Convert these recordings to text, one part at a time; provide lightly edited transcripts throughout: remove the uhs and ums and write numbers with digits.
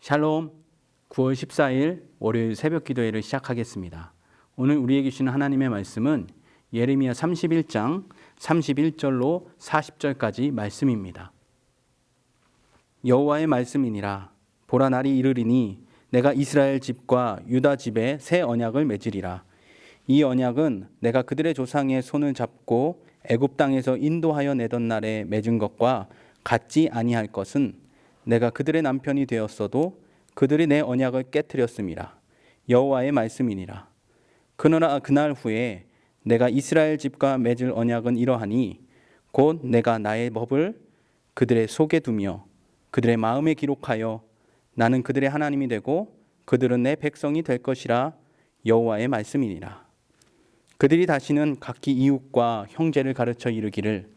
샬롬, 9월 14일 월요일 새벽 기도회를 시작하겠습니다. 오늘 우리에게 주시는 하나님의 말씀은 예레미야 31장 31절로 40절까지 말씀입니다. 여호와의 말씀이니라. 보라, 날이 이르리니 내가 이스라엘 집과 유다 집에 새 언약을 맺으리라. 이 언약은 내가 그들의 조상의 손을 잡고 애굽 땅에서 인도하여 내던 날에 맺은 것과 같지 아니할 것은 내가 그들의 남편이 되었어도 그들이 내 언약을 깨뜨렸음이라. 여호와의 말씀이니라. 그러나 그날 후에 내가 이스라엘 집과 맺을 언약은 이러하니 곧 내가 나의 법을 그들의 속에 두며 그들의 마음에 기록하여 나는 그들의 하나님이 되고 그들은 내 백성이 될 것이라. 여호와의 말씀이니라. 그들이 다시는 각기 이웃과 형제를 가르쳐 이르기를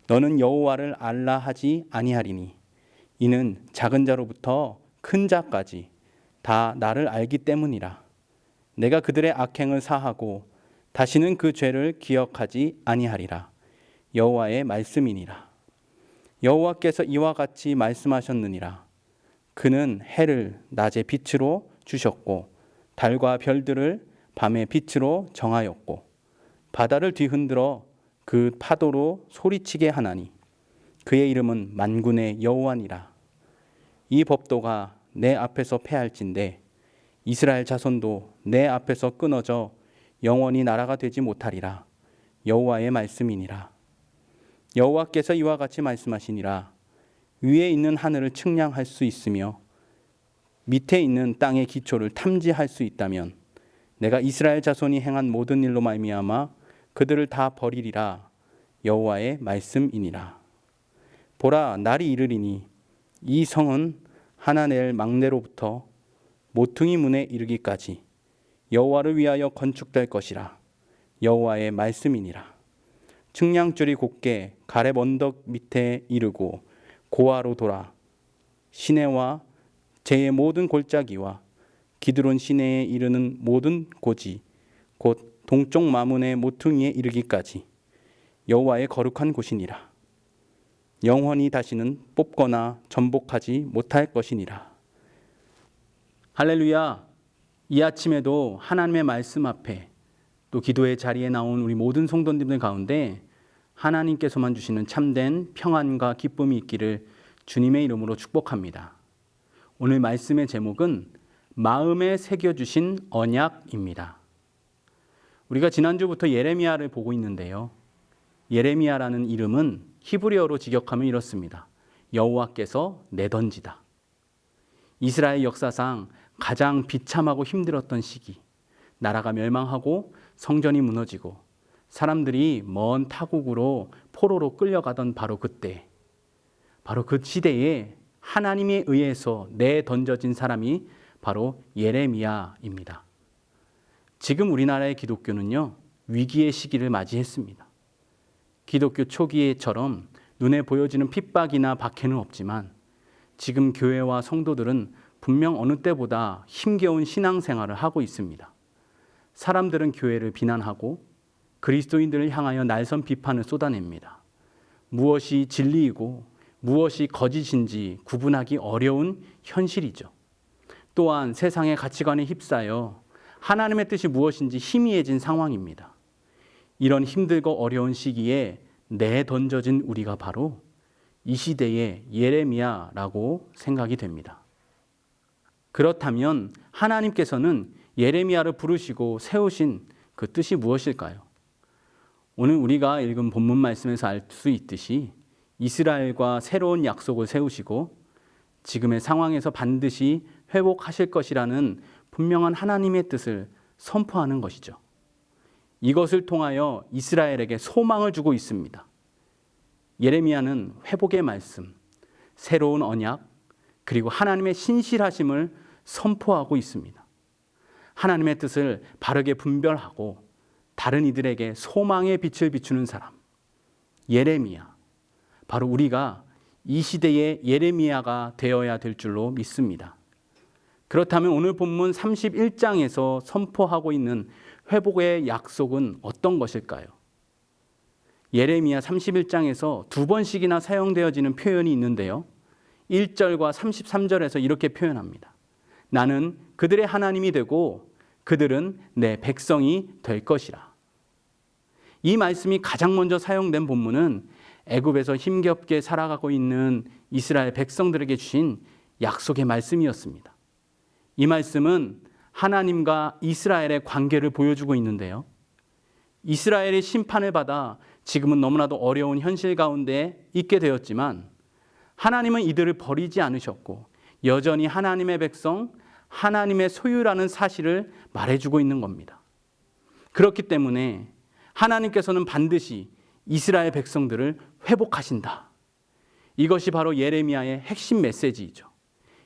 너는 여호와를 알라 하지 아니하리니 이는 작은 자로부터 큰 자까지 다 나를 알기 때문이라. 내가 그들의 악행을 사하고 다시는 그 죄를 기억하지 아니하리라. 여호와의 말씀이니라. 여호와께서 이와 같이 말씀하셨느니라. 그는 해를 낮의 빛으로 주셨고 달과 별들을 밤의 빛으로 정하였고 바다를 뒤흔들어 그 파도로 소리치게 하나니 그의 이름은 만군의 여호와니라. 이 법도가 내 앞에서 패할진대 이스라엘 자손도 내 앞에서 끊어져 영원히 나라가 되지 못하리라. 여호와의 말씀이니라. 여호와께서 이와 같이 말씀하시니라. 위에 있는 하늘을 측량할 수 있으며 밑에 있는 땅의 기초를 탐지할 수 있다면 내가 이스라엘 자손이 행한 모든 일로 말미암아 그들을 다 버리리라. 여호와의 말씀이니라. 보라, 날이 이르리니 이 성은 하나 낼 막내로부터 모퉁이 문에 이르기까지 여호와를 위하여 건축될 것이라. 여호와의 말씀이니라. 측량줄이 곧게 가렙 언덕 밑에 이르고 고아로 돌아 시내와 제의 모든 골짜기와 기드론 시내에 이르는 모든 고지 곧 동쪽 마문의 모퉁이에 이르기까지 여호와의 거룩한 곳이니라. 영원히 다시는 뽑거나 전복하지 못할 것이니라. 할렐루야. 이 아침에도 하나님의 말씀 앞에 또 기도의 자리에 나온 우리 모든 성도님들 가운데 하나님께서만 주시는 참된 평안과 기쁨이 있기를 주님의 이름으로 축복합니다. 오늘 말씀의 제목은 마음에 새겨주신 언약입니다. 우리가 지난주부터 예레미야를 보고 있는데요. 예레미야라는 이름은 히브리어로 직역하면 이렇습니다. 여호와께서 내던지다. 이스라엘 역사상 가장 비참하고 힘들었던 시기, 나라가 멸망하고 성전이 무너지고 사람들이 먼 타국으로 포로로 끌려가던 바로 그때, 바로 그 시대에 하나님에 의해서 내던져진 사람이 바로 예레미야입니다. 지금 우리나라의 기독교는요, 위기의 시기를 맞이했습니다. 기독교 초기에처럼 눈에 보여지는 핍박이나 박해는 없지만 지금 교회와 성도들은 분명 어느 때보다 힘겨운 신앙생활을 하고 있습니다. 사람들은 교회를 비난하고 그리스도인들을 향하여 날선 비판을 쏟아냅니다. 무엇이 진리이고 무엇이 거짓인지 구분하기 어려운 현실이죠. 또한 세상의 가치관에 휩싸여 하나님의 뜻이 무엇인지 희미해진 상황입니다. 이런 힘들고 어려운 시기에 내던져진 우리가 바로 이 시대의 예레미야라고 생각이 됩니다. 그렇다면 하나님께서는 예레미야를 부르시고 세우신 그 뜻이 무엇일까요? 오늘 우리가 읽은 본문 말씀에서 알 수 있듯이 이스라엘과 새로운 약속을 세우시고 지금의 상황에서 반드시 회복하실 것이라는 분명한 하나님의 뜻을 선포하는 것이죠. 이것을 통하여 이스라엘에게 소망을 주고 있습니다. 예레미야는 회복의 말씀, 새로운 언약, 그리고 하나님의 신실하심을 선포하고 있습니다. 하나님의 뜻을 바르게 분별하고 다른 이들에게 소망의 빛을 비추는 사람, 예레미야. 바로 우리가 이 시대의 예레미야가 되어야 될 줄로 믿습니다. 그렇다면 오늘 본문 31장에서 선포하고 있는 회복의 약속은 어떤 것일까요? 예레미야 31장에서 두 번씩이나 사용되어지는 표현이 있는데요. 1절과 33절에서 이렇게 표현합니다. 나는 그들의 하나님이 되고 그들은 내 백성이 될 것이라. 이 말씀이 가장 먼저 사용된 본문은 애굽에서 힘겹게 살아가고 있는 이스라엘 백성들에게 주신 약속의 말씀이었습니다. 이 말씀은 하나님과 이스라엘의 관계를 보여주고 있는데요. 이스라엘이 심판을 받아 지금은 너무나도 어려운 현실 가운데 있게 되었지만 하나님은 이들을 버리지 않으셨고 여전히 하나님의 백성, 하나님의 소유라는 사실을 말해주고 있는 겁니다. 그렇기 때문에 하나님께서는 반드시 이스라엘 백성들을 회복하신다. 이것이 바로 예레미야의 핵심 메시지이죠.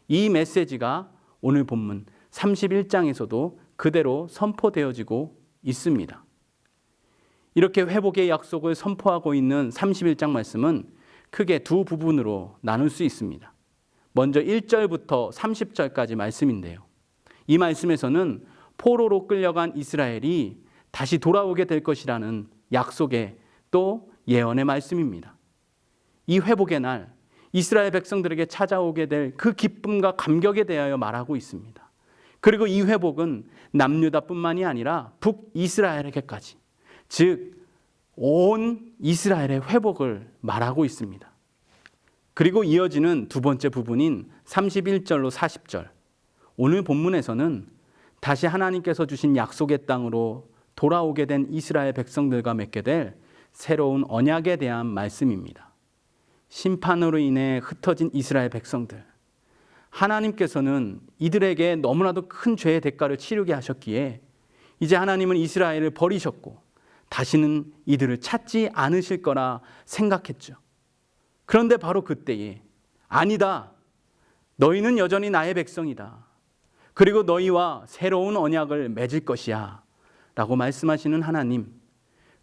이 메시지가 오늘 본문 31장에서도 그대로 선포되어지고 있습니다. 이렇게 회복의 약속을 선포하고 있는 31장 말씀은 크게 두 부분으로 나눌 수 있습니다. 먼저 1절부터 30절까지 말씀인데요. 이 말씀에서는 포로로 끌려간 이스라엘이 다시 돌아오게 될 것이라는 약속의 또 예언의 말씀입니다. 이 회복의 날 이스라엘 백성들에게 찾아오게 될 그 기쁨과 감격에 대하여 말하고 있습니다. 그리고 이 회복은 남유다뿐만이 아니라 북이스라엘에게까지, 즉 온 이스라엘의 회복을 말하고 있습니다. 그리고 이어지는 두 번째 부분인 31절로 40절, 오늘 본문에서는 다시 하나님께서 주신 약속의 땅으로 돌아오게 된 이스라엘 백성들과 맺게 될 새로운 언약에 대한 말씀입니다. 심판으로 인해 흩어진 이스라엘 백성들, 하나님께서는 이들에게 너무나도 큰 죄의 대가를 치르게 하셨기에 이제 하나님은 이스라엘을 버리셨고 다시는 이들을 찾지 않으실 거라 생각했죠. 그런데 바로 그때에 아니다, 너희는 여전히 나의 백성이다, 그리고 너희와 새로운 언약을 맺을 것이야 라고 말씀하시는 하나님,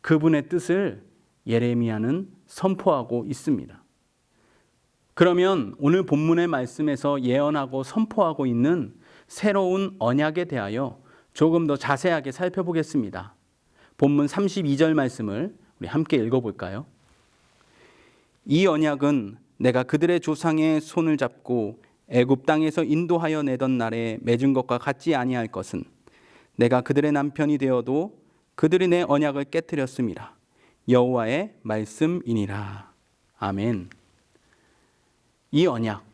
그분의 뜻을 예레미야는 선포하고 있습니다. 그러면 오늘 본문의 말씀에서 예언하고 선포하고 있는 새로운 언약에 대하여 조금 더 자세하게 살펴보겠습니다. 본문 32절 말씀을 우리 함께 읽어볼까요? 이 언약은 내가 그들의 조상의 손을 잡고 애굽 땅에서 인도하여 내던 날에 맺은 것과 같지 아니할 것은 내가 그들의 남편이 되어도 그들이 내 언약을 깨뜨렸음이라. 여호와의 말씀이니라. 아멘. 이 언약,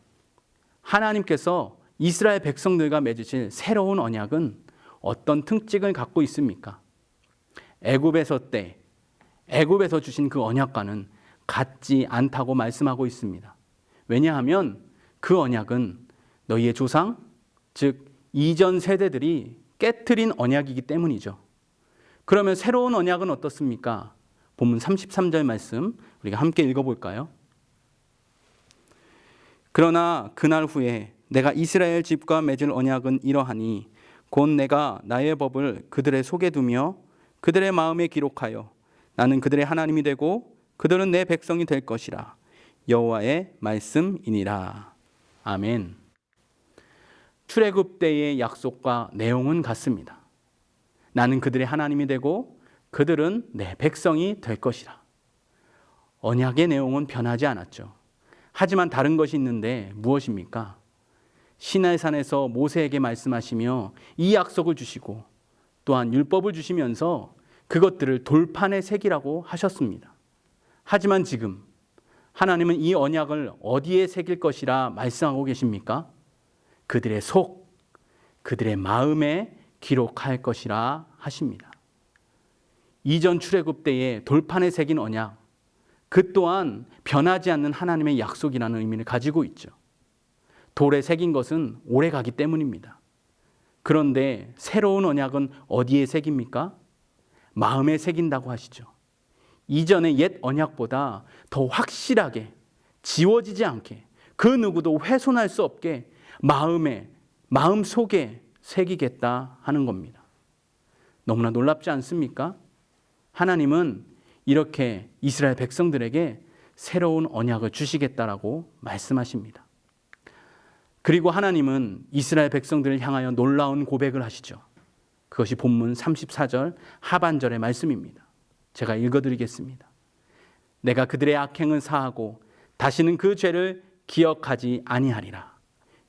하나님께서 이스라엘 백성들과 맺으실 새로운 언약은 어떤 특징을 갖고 있습니까? 애굽에서 주신 그 언약과는 같지 않다고 말씀하고 있습니다. 왜냐하면 그 언약은 너희의 조상, 즉 이전 세대들이 깨트린 언약이기 때문이죠. 그러면 새로운 언약은 어떻습니까? 본문 33절 말씀 우리가 함께 읽어볼까요? 그러나 그날 후에 내가 이스라엘 집과 맺을 언약은 이러하니 곧 내가 나의 법을 그들의 속에 두며 그들의 마음에 기록하여 나는 그들의 하나님이 되고 그들은 내 백성이 될 것이라. 여호와의 말씀이니라. 아멘. 출애굽 때의 약속과 내용은 같습니다. 나는 그들의 하나님이 되고 그들은 내 백성이 될 것이라. 언약의 내용은 변하지 않았죠. 하지만 다른 것이 있는데 무엇입니까? 시내산에서 모세에게 말씀하시며 이 약속을 주시고 또한 율법을 주시면서 그것들을 돌판에 새기라고 하셨습니다. 하지만 지금 하나님은 이 언약을 어디에 새길 것이라 말씀하고 계십니까? 그들의 속, 그들의 마음에 기록할 것이라 하십니다. 이전 출애굽 때에 돌판에 새긴 언약, 그 또한 변하지 않는 하나님의 약속이라는 의미를 가지고 있죠. 돌에 새긴 것은 오래 가기 때문입니다. 그런데 새로운 언약은 어디에 새깁니까? 마음에 새긴다고 하시죠. 이전의 옛 언약보다 더 확실하게, 지워지지 않게, 그 누구도 훼손할 수 없게 마음 속에 새기겠다 하는 겁니다. 너무나 놀랍지 않습니까? 하나님은 이렇게 이스라엘 백성들에게 새로운 언약을 주시겠다라고 말씀하십니다. 그리고 하나님은 이스라엘 백성들을 향하여 놀라운 고백을 하시죠. 그것이 본문 34절 하반절의 말씀입니다. 제가 읽어드리겠습니다. 내가 그들의 악행을 사하고 다시는 그 죄를 기억하지 아니하리라.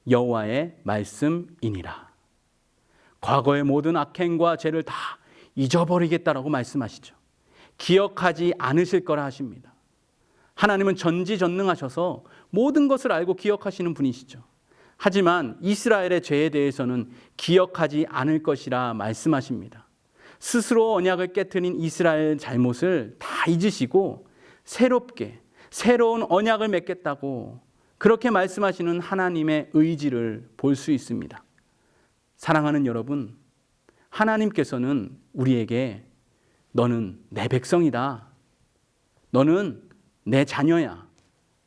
여호와의 말씀이니라. 과거의 모든 악행과 죄를 다 잊어버리겠다라고 말씀하시죠. 기억하지 않으실 거라 하십니다. 하나님은 전지전능하셔서 모든 것을 알고 기억하시는 분이시죠. 하지만 이스라엘의 죄에 대해서는 기억하지 않을 것이라 말씀하십니다. 스스로 언약을 깨트린 이스라엘 잘못을 다 잊으시고 새롭게 새로운 언약을 맺겠다고 그렇게 말씀하시는 하나님의 의지를 볼 수 있습니다. 사랑하는 여러분, 하나님께서는 우리에게 너는 내 백성이다, 너는 내 자녀야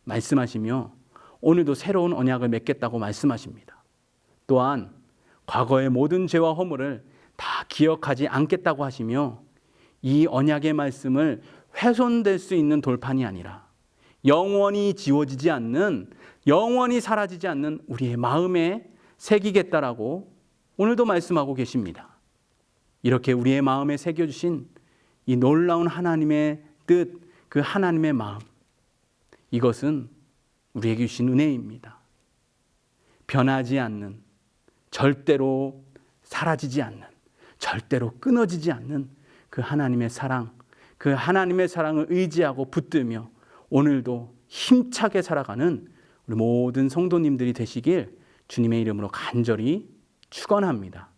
말씀하시며 오늘도 새로운 언약을 맺겠다고 말씀하십니다. 또한 과거의 모든 죄와 허물을 다 기억하지 않겠다고 하시며 이 언약의 말씀을 훼손될 수 있는 돌판이 아니라 영원히 지워지지 않는, 영원히 사라지지 않는 우리의 마음에 새기겠다라고 오늘도 말씀하고 계십니다. 이렇게 우리의 마음에 새겨주신 이 놀라운 하나님의 뜻, 그 하나님의 마음, 이것은 우리에게 주신 은혜입니다. 변하지 않는, 절대로 사라지지 않는, 절대로 끊어지지 않는 그 하나님의 사랑, 그 하나님의 사랑을 의지하고 붙들며 오늘도 힘차게 살아가는 우리 모든 성도님들이 되시길 주님의 이름으로 간절히 축원합니다.